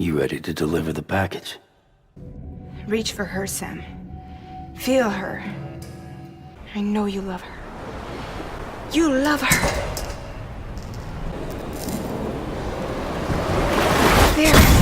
You ready to deliver the package? Reach for her, Sam. Feel her. I know you love her. You love her. There.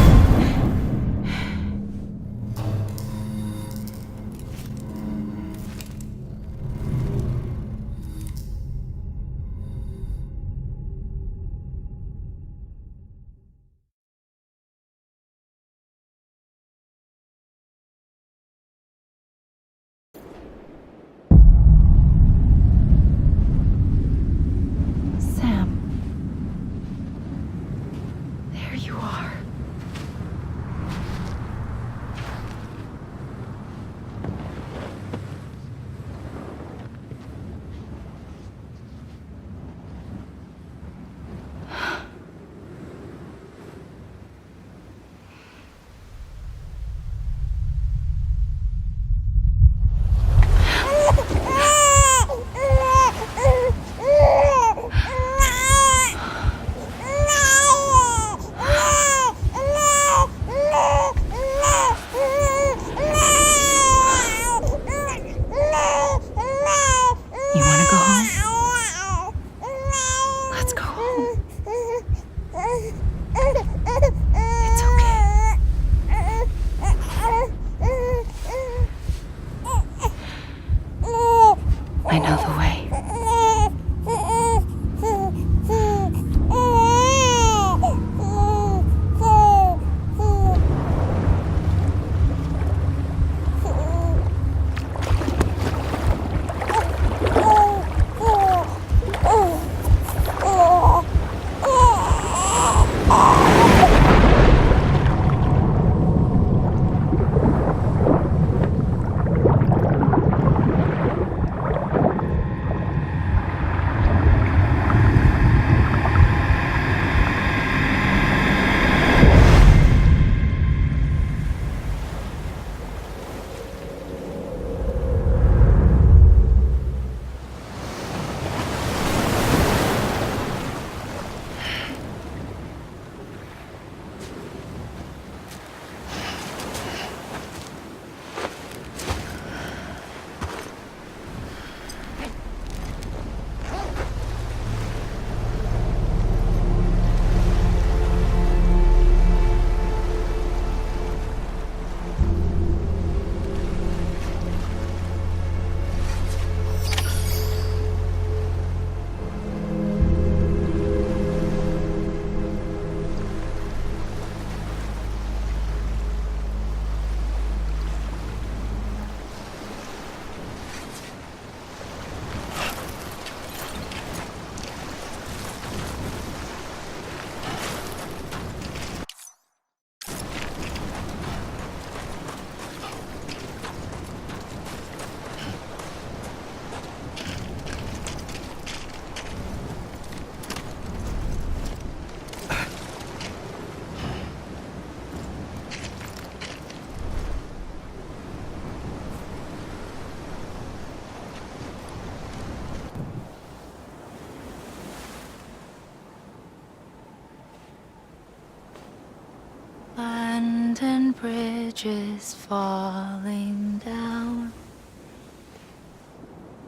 London Bridge is falling down,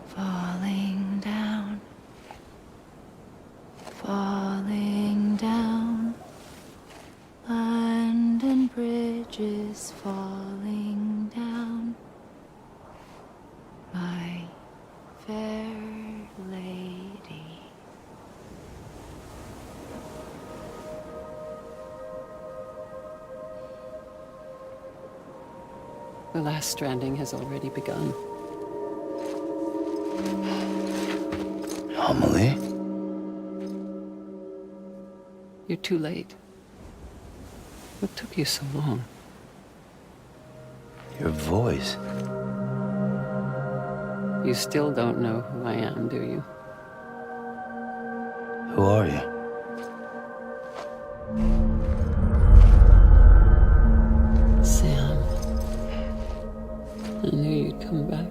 falling down, falling down. London Bridge is falling down, my fair lady. The last stranding has already begun. Amelie? You're too late. What took you so long? Your voice. You still don't know who I am, do you? Who are you? Sam. I knew you'd come back.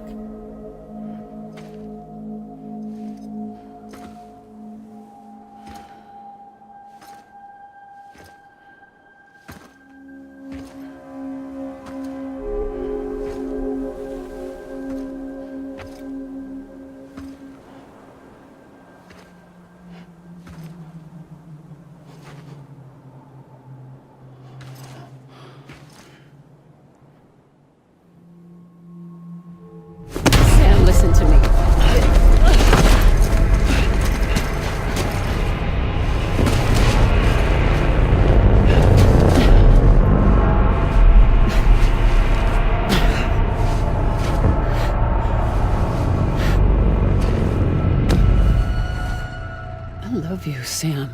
Sam.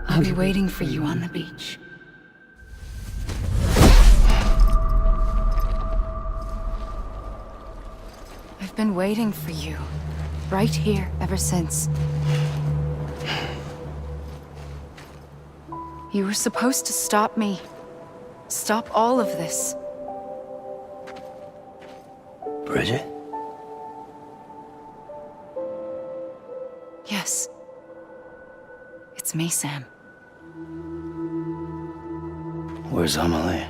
I'll be waiting for you on the beach. I've been waiting for you, right here, ever since. You were supposed to stop me. Stop all of this. Bridget? Yes. It's me, Sam. Where's Amelie?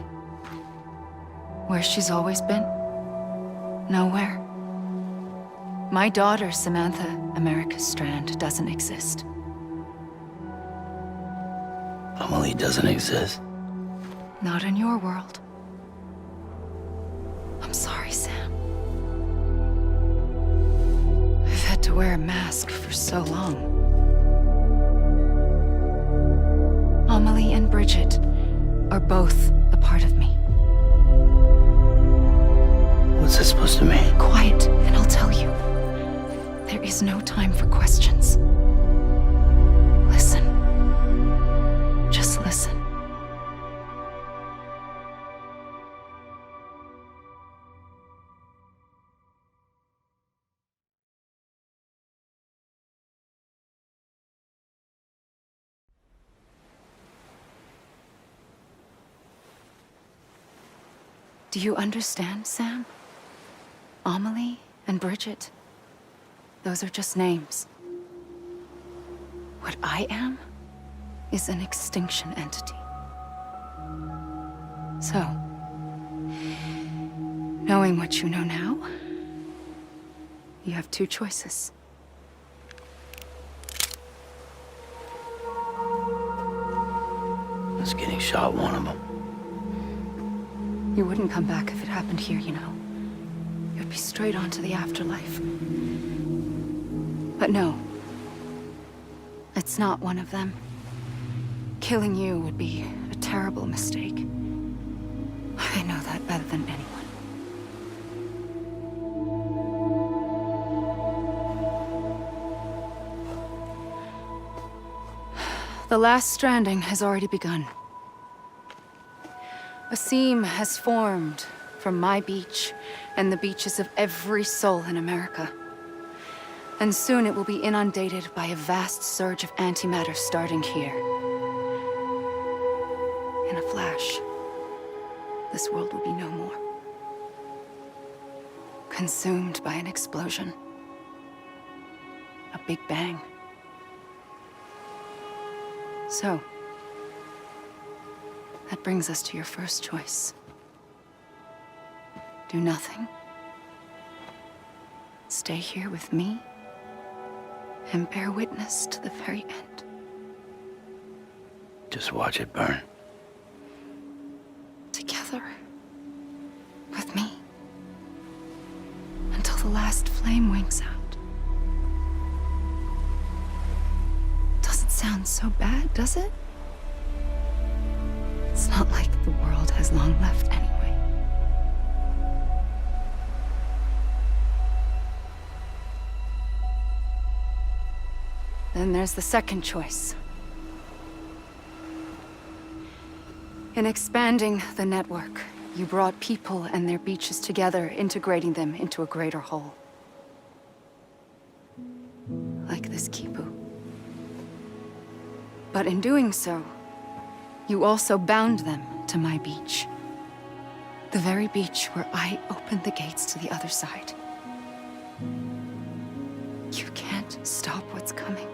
Where she's always been. Nowhere. My daughter, Samantha America Strand, doesn't exist. Amelie doesn't exist? Not in your world. I'm sorry, Sam. I've had to wear a mask for so long. Amelie and Bridget are both a part of me. What's that supposed to mean? Quiet, and I'll tell you. There is no time for questions. Listen. Just listen. Do you understand, Sam? Amelie and Bridget, those are just names. What I am is an extinction entity. So, knowing what you know now, you have two choices. Is getting shot one of them? You wouldn't come back if it happened here, you know. You'd be straight on to the afterlife. But no. It's not one of them. Killing you would be a terrible mistake. I know that better than anyone. The last stranding has already begun. A seam has formed from my beach and the beaches of every soul in America. And soon it will be inundated by a vast surge of antimatter starting here. In a flash, this world will be no more. Consumed by an explosion. A big bang. So, that brings us to your first choice. Do nothing. Stay here with me and bear witness to the very end. Just watch it burn. Together. With me. Until the last flame winks out. Doesn't sound so bad, does it? It's not like the world has long left anyway. Then there's the second choice. In expanding the network, you brought people and their beaches together, integrating them into a greater whole. Like this Kipu. But in doing so, you also bound them to my beach. The very beach where I opened the gates to the other side. You can't stop what's coming.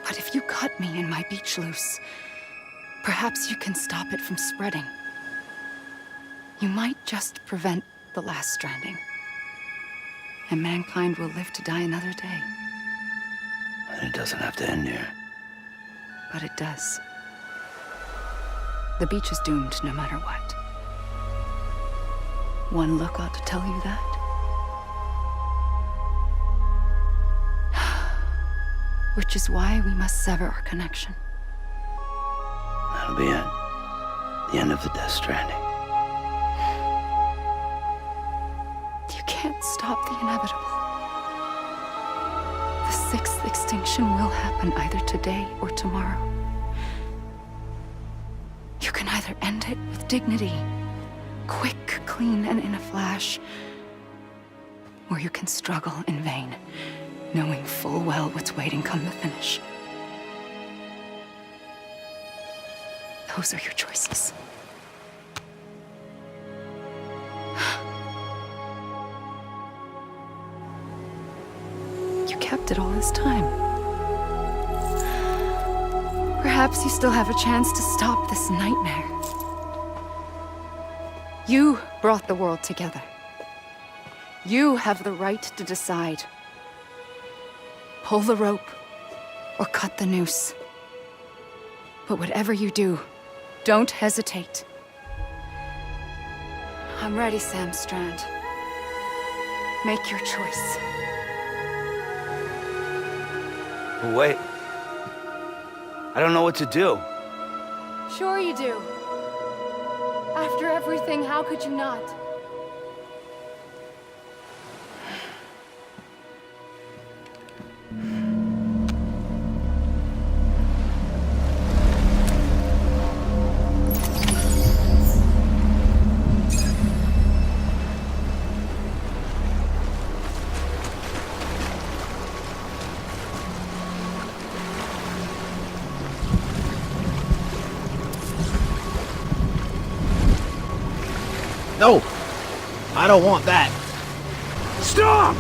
But if you cut me and my beach loose, perhaps you can stop it from spreading. You might just prevent the last stranding. And mankind will live to die another day. And it doesn't have to end here. But it does. The beach is doomed no matter what. One look ought to tell you that. Which is why we must sever our connection. That'll be it. The end of the Death Stranding. can't stop the inevitable. The sixth extinction will happen either today or tomorrow. You can either end it with dignity, quick, clean, and in a flash, or you can struggle in vain, knowing full well what's waiting come the finish. Those are your choices. You kept it all this time. Perhaps you still have a chance to stop this nightmare. You brought the world together. You have the right to decide. Pull the rope or cut the noose. But whatever you do, don't hesitate. I'm ready, Sam Strand. Make your choice. Wait. I don't know what to do. Sure you do. After everything, how could you not? No! I don't want that. Stop!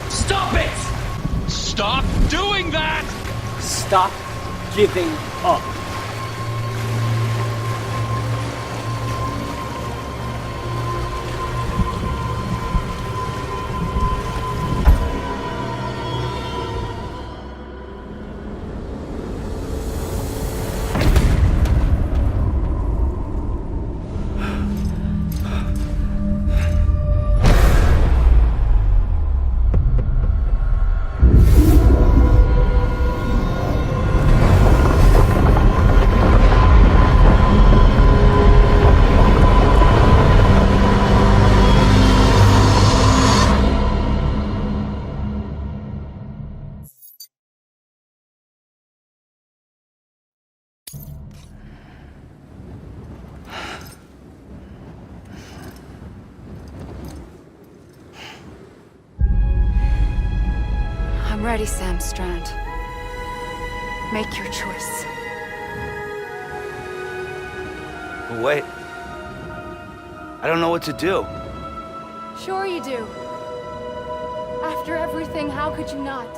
Stop it! Stop doing that! Stop giving up. I'm ready, Sam Strand. Make your choice. Wait. I don't know what to do. Sure you do. After everything, how could you not?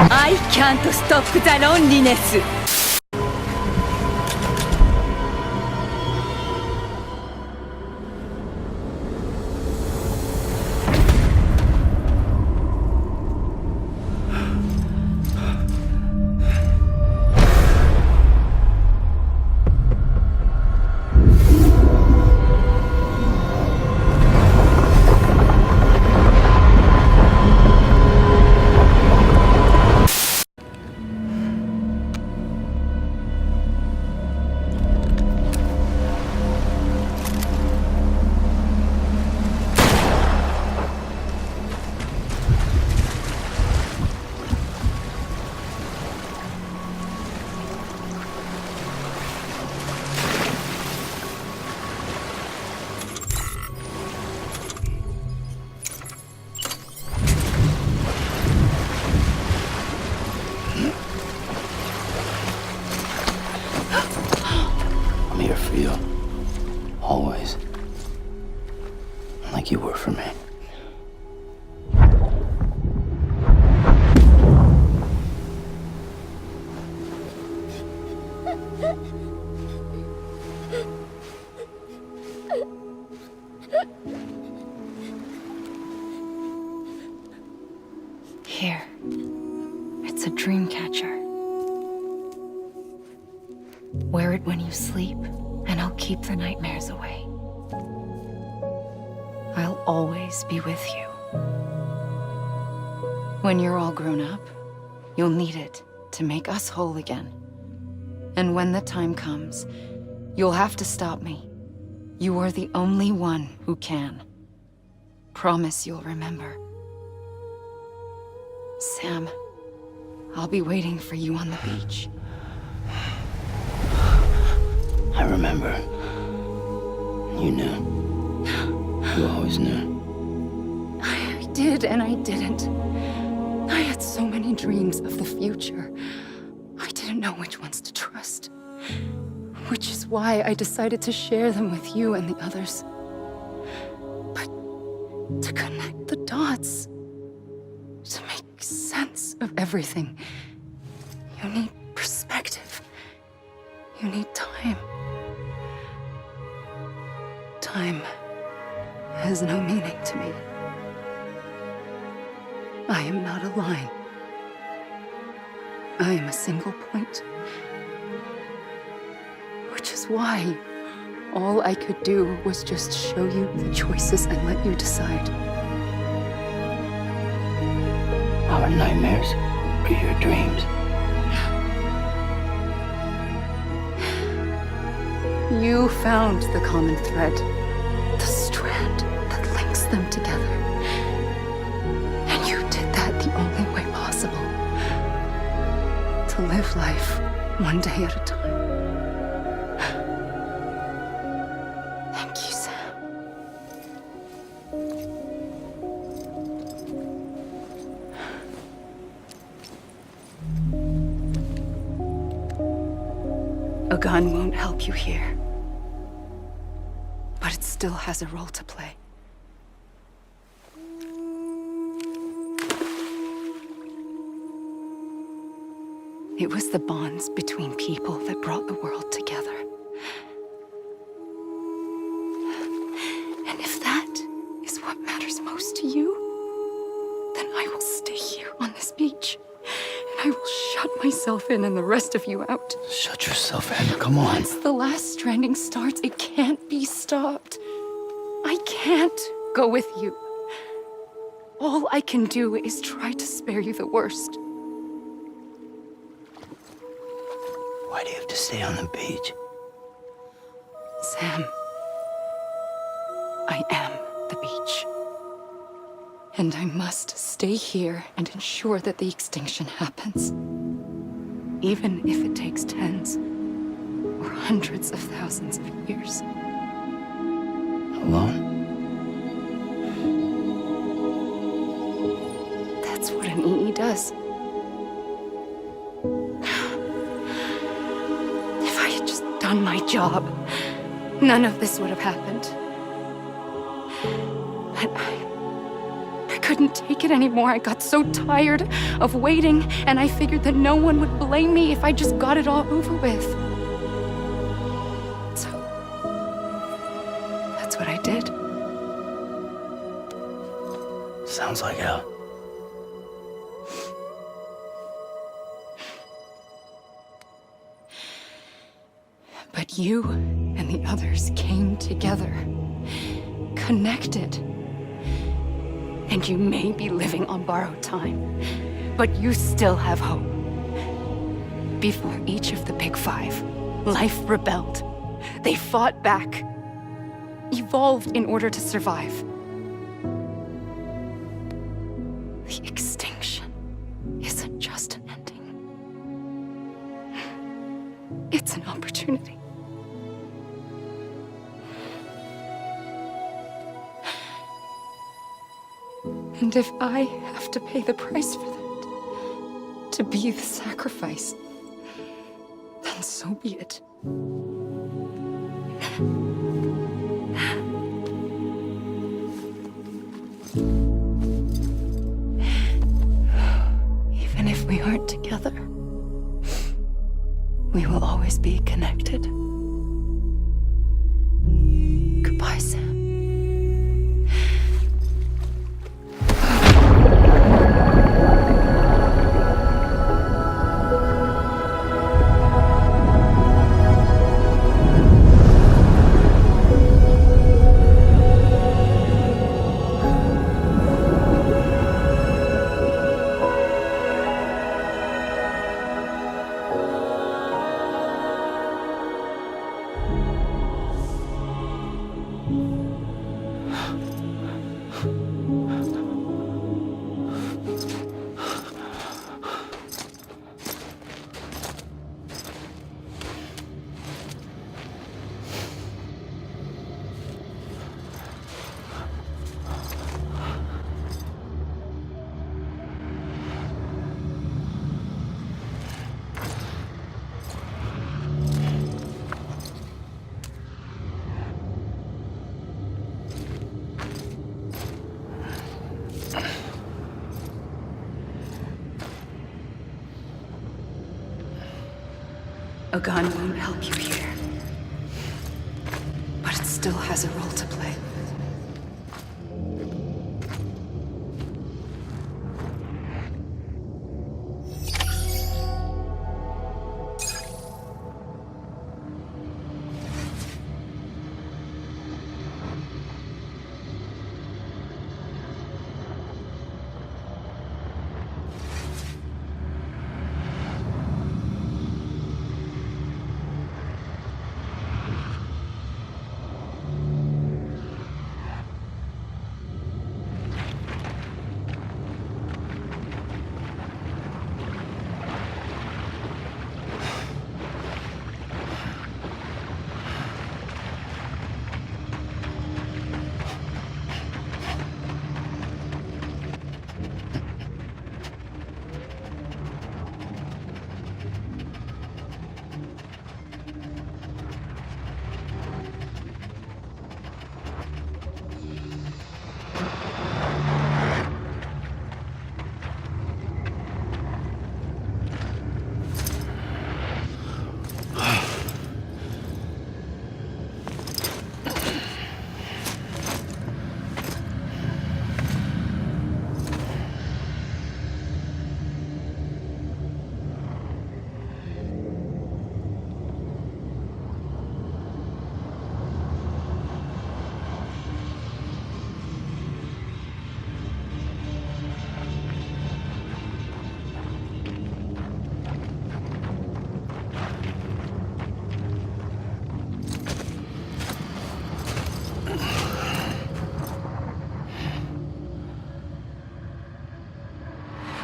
I can't stop the loneliness. here. It's a dream catcher. Wear it when you sleep, and I'll keep the nightmares away. I'll always be with you. When you're all grown up, you'll need it to make us whole again. And when the time comes, you'll have to stop me. You are the only one who can. Promise you'll remember. Sam, I'll be waiting for you on the beach. I remember. You knew. You always knew. I did and I didn't. I had so many dreams of the future. I didn't know which ones to trust. Which is why I decided to share them with you and the others. But to connect the dots, to make sense of everything, you need perspective. You need time. Time has no meaning to me. I am not a line. I am a single point. Which is why all I could do was just show you the choices and let you decide. Our nightmares are your dreams. You found the common thread, the strand that links them together. And you did that the only way possible. To live life one day at a time. Thank you, Sam. A gun won't help you here. But it still has a role to play. It was the bonds between people that brought the world together. And if that is what matters most to you, then I will stay here on this beach. And I will shut myself in and the rest of you out. Shut yourself in, come on. Once the last stranding starts, it can't be stopped. I can't go with you. All I can do is try to spare you the worst. Why do you have to stay on the beach? Sam, I am the beach. And I must stay here and ensure that the extinction happens. Even if it takes tens or hundreds of thousands of years. Alone? That's what an EE does. If I had just done my job, none of this would have happened. But I couldn't take it anymore. I got so tired of waiting, and I figured that no one would blame me if I just got it all over with. So, that's what I did. Sounds like hell. But you and the others came together, connected. And you may be living on borrowed time, but you still have hope. Before each of the Big Five, life rebelled. They fought back, evolved in order to survive. The extinction isn't just an ending. It's an opportunity. And if I have to pay the price for that, to be the sacrifice, then so be it. Even if we aren't together, we will always be connected. Goodbye, Sam. A gun won't help you here. But it still has a role to play.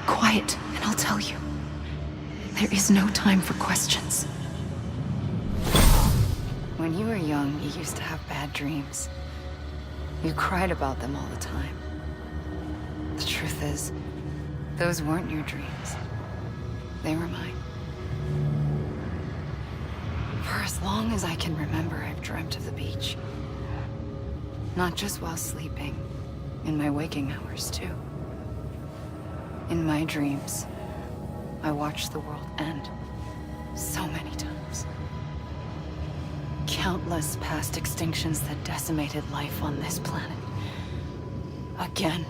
Quiet, and I'll tell you. There is no time for questions. When you were young, you used to have bad dreams. You cried about them all the time. The truth is, those weren't your dreams. They were mine. For as long as I can remember, I've dreamt of the beach. Not just while sleeping, in my waking hours, too. In my dreams, I watched the world end so many times. Countless past extinctions that decimated life on this planet. Again,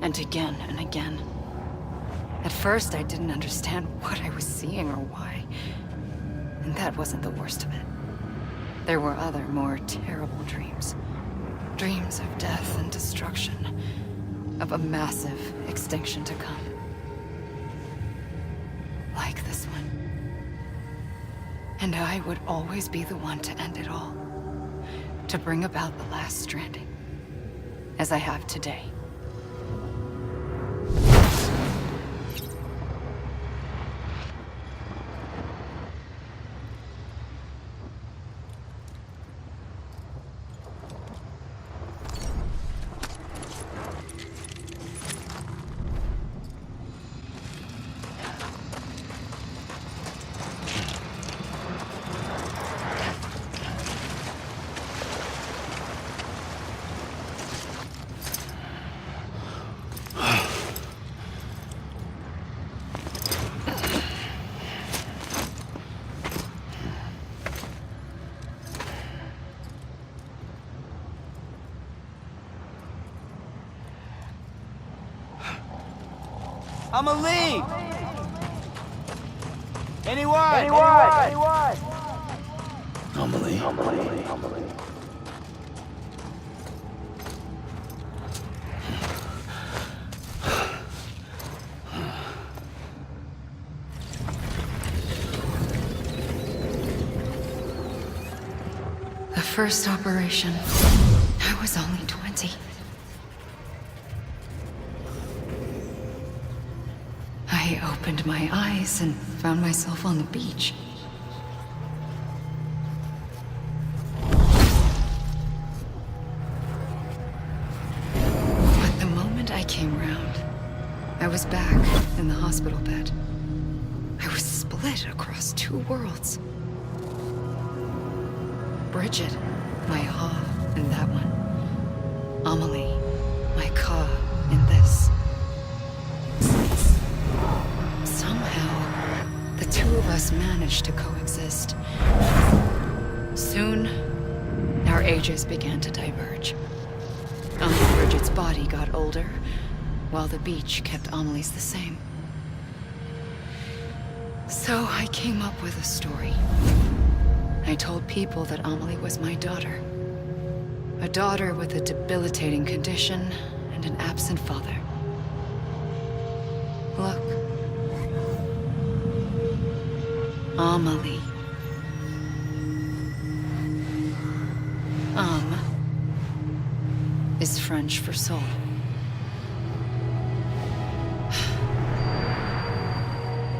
and again, and again. At first, I didn't understand what I was seeing or why. And that wasn't the worst of it. There were other, more terrible dreams. Dreams of death and destruction. Of a massive extinction to come. Like this one. And I would always be the one to end it all. To bring about the last stranding. As I have today. I'm a lead! Anyone? Amelie. The first operation, I was only 20. I opened my eyes and found myself on the beach. But the moment I came round, I was back in the hospital bed. I was split across two worlds. Bridget, my Ha in that one. Amelie, my Ka in this. Somehow, the two of us us managed to coexist. Soon, our ages began to diverge. Uncle Bridget's body got older, while the beach kept Amelie's the same. So I came up with a story. I told people that Amelie was my daughter. A daughter with a debilitating condition and an absent father. Look. Amelie. Is French for soul.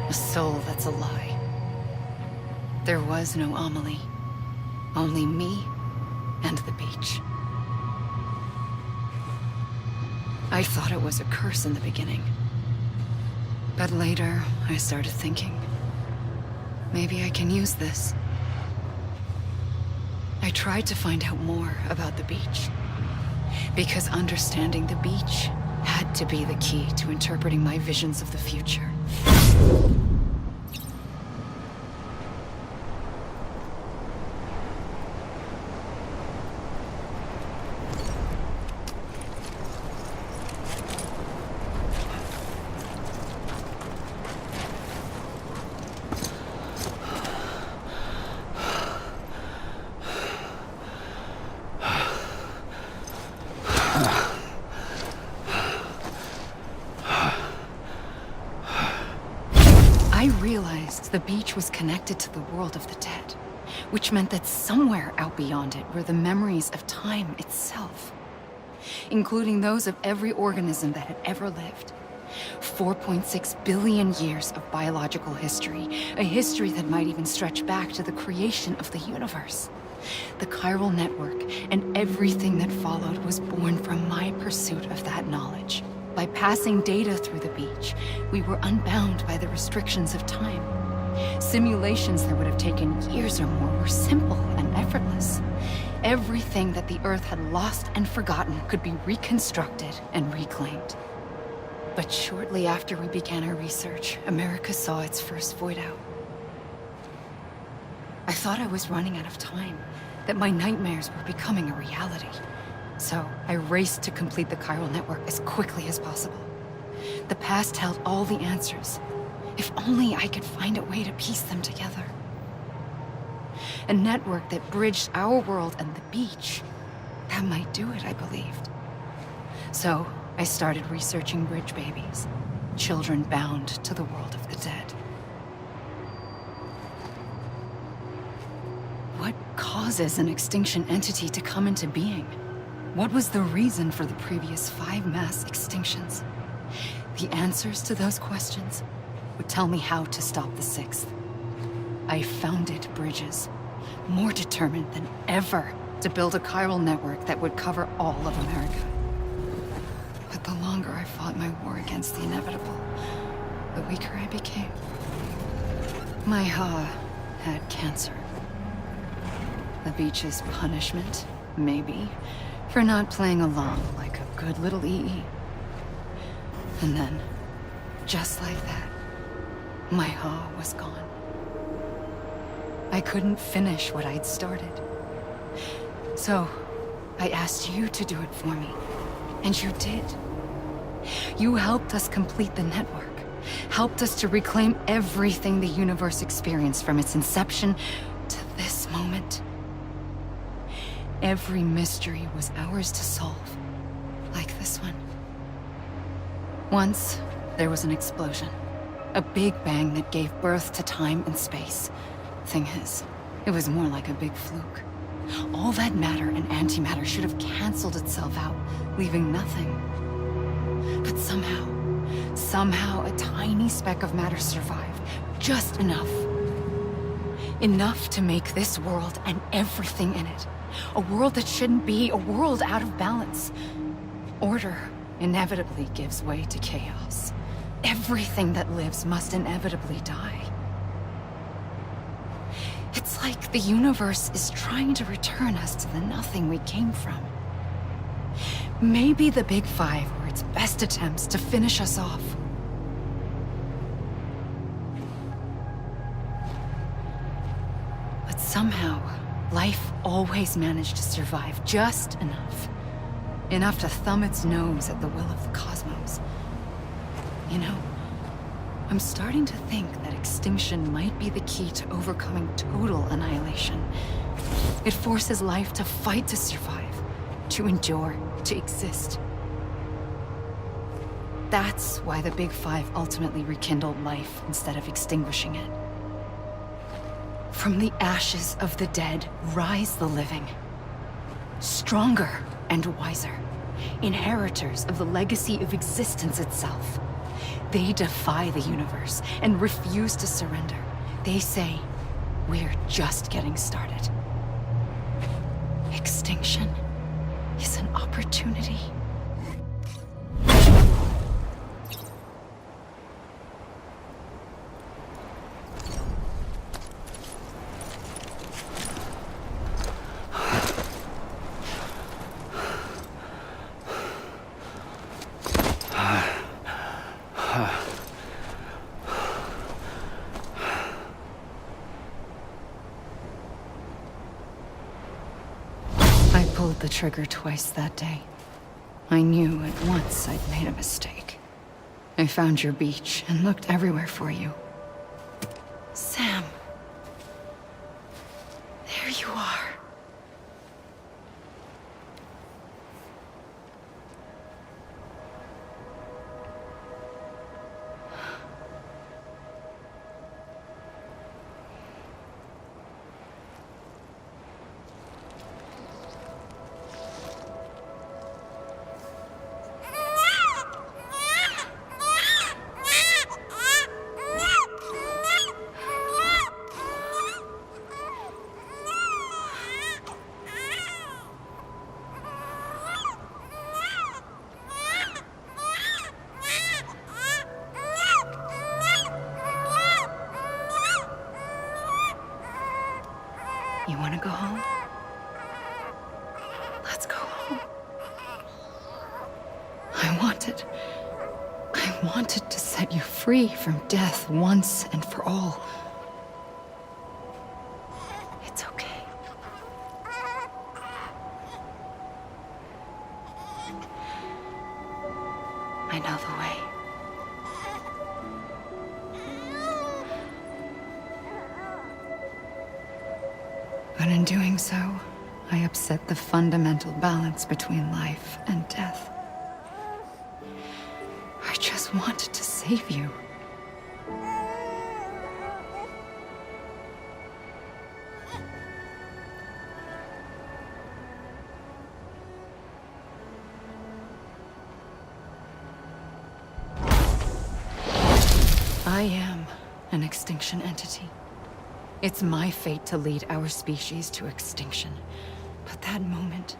A soul that's a lie. There was no Amelie. Only me and the beach. I thought it was a curse in the beginning. But later, I started thinking, maybe I can use this. I tried to find out more about the beach. Because understanding the beach had to be the key to interpreting my visions of the future. I realized the beach was connected to the world of the dead, which meant that somewhere out beyond it were the memories of time itself, including those of every organism that had ever lived. 4.6 billion years of biological history, a history that might even stretch back to the creation of the universe. The chiral network and everything that followed was born from my pursuit of that knowledge. By passing data through the beach, we were unbound by the restrictions of time. Simulations that would have taken years or more were simple and effortless. Everything that the Earth had lost and forgotten could be reconstructed and reclaimed. But shortly after we began our research, America saw its first void out. I thought I was running out of time, that my nightmares were becoming a reality. So I raced to complete the chiral network as quickly as possible. The past held all the answers. If only I could find a way to piece them together. A network that bridged our world and the beach. That might do it, I believed. So I started researching bridge babies, children bound to the world of the dead. What causes an extinction entity to come into being? What was the reason for the previous 5 mass extinctions? The answers to those questions would tell me how to stop the 6th. I founded bridges, more determined than ever to build a chiral network that would cover all of America. But the longer I fought my war against the inevitable, the weaker I became. My Ha had cancer. The beach's punishment, maybe, for not playing along like a good little EE. And then, just like that, my Ha was gone. I couldn't finish what I'd started. So, I asked you to do it for me, and you did. You helped us complete the network, helped us to reclaim everything the universe experienced from its inception to this moment. Every mystery was ours to solve, like this one. Once, there was an explosion. A big bang that gave birth to time and space. Thing is, it was more like a big fluke. All that matter and antimatter should have canceled itself out, leaving nothing. But somehow a tiny speck of matter survived. Just enough. Enough to make this world and everything in it. A world that shouldn't be, a world out of balance. Order inevitably gives way to chaos. Everything that lives must inevitably die. It's like the universe is trying to return us to the nothing we came from. Maybe the Big Five were its best attempts to finish us off. But somehow, life always managed to survive just enough. Enough to thumb its nose at the will of the cosmos. You know, I'm starting to think that extinction might be the key to overcoming total annihilation. It forces life to fight to survive, to endure, to exist. That's why the Big Five ultimately rekindled life instead of extinguishing it. From the ashes of the dead rise the living. Stronger and wiser. Inheritors of the legacy of existence itself. They defy the universe and refuse to surrender. They say, we're just getting started. Extinction is an opportunity. I pulled the trigger twice that day. I knew at once I'd made a mistake. I found your beach and looked everywhere for you. Sam. There you are. You want to go home? Let's go home. I wanted to set you free from death once and for all. It's okay. I know the way. But in doing so, I upset the fundamental balance between life and death. I just wanted to save you. I am an extinction entity. It's my fate to lead our species to extinction. But that moment,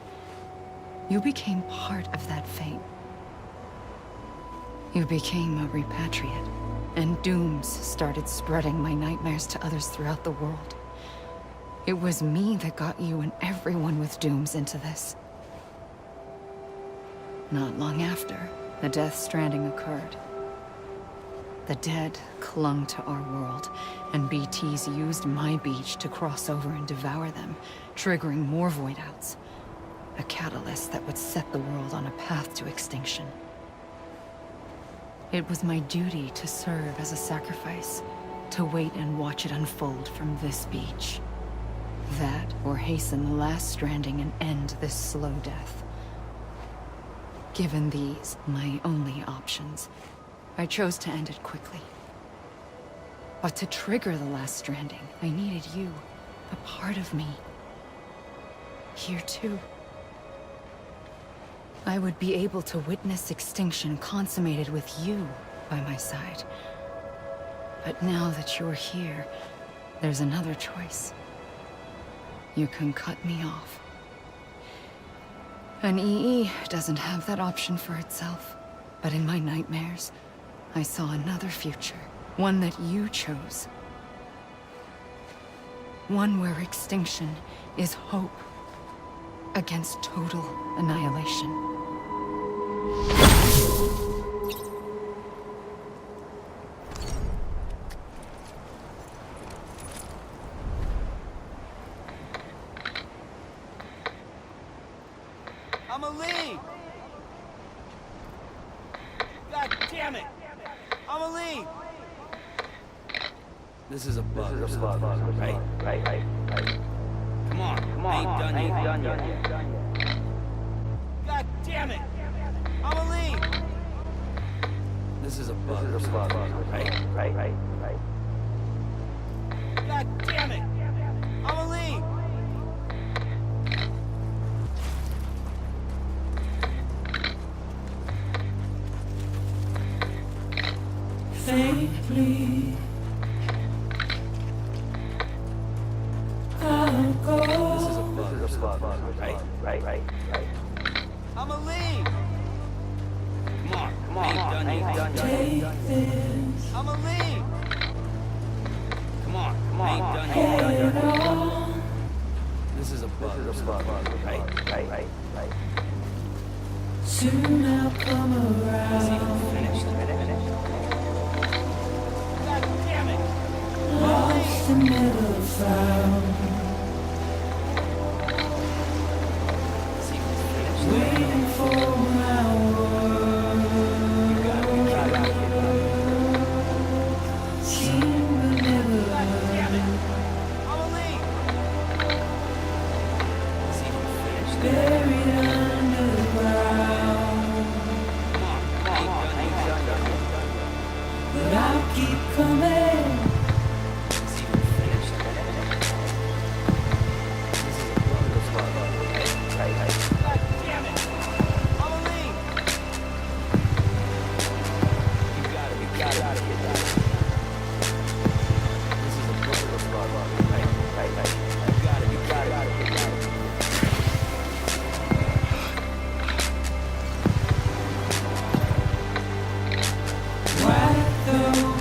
you became part of that fate. You became a repatriate, and dooms started spreading my nightmares to others throughout the world. It was me that got you and everyone with dooms into this. Not long after, the death stranding occurred. The dead clung to our world, and BTs used my beach to cross over and devour them, triggering more void outs. A catalyst that would set the world on a path to extinction. It was my duty to serve as a sacrifice, to wait and watch it unfold from this beach. That, or hasten the last stranding and end this slow death. Given these, my only options, I chose to end it quickly. But to trigger the last stranding, I needed you, a part of me. Here too. I would be able to witness extinction consummated with you by my side. But now that you're here, there's another choice. You can cut me off. An EE doesn't have that option for itself. But in my nightmares, I saw another future. One that you chose. One where extinction is hope against total annihilation. Amelie! God damn it! Amelie! This is a bug. Right. Come on. I ain't done yet. God damn it! Amelie! This is a bug. Right. God damn it! Amelie! Faintly, I'll go. This is a bug. Right. Amelie! Come on. I ain't done yet. Take this. Amelie! Come on. I ain't done Head yet. on. This is a bug. Right. Soon I'll come around. Finished. God damn it! Lost and never found. Waiting for my word. Seen but never heard. Amelie! Buried underground. But I'll keep coming. God damn it! Amelie! You got it. This is a bug. Right. You got it. White throat,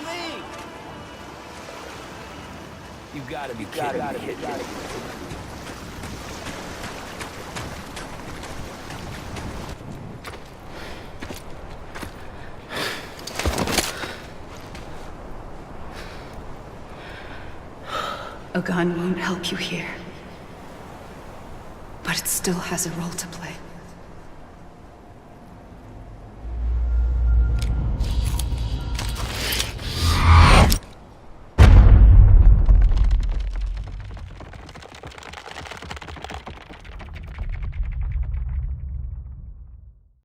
Amelie! You gotta be kidding me. A gun won't help you here. But it still has a role to play.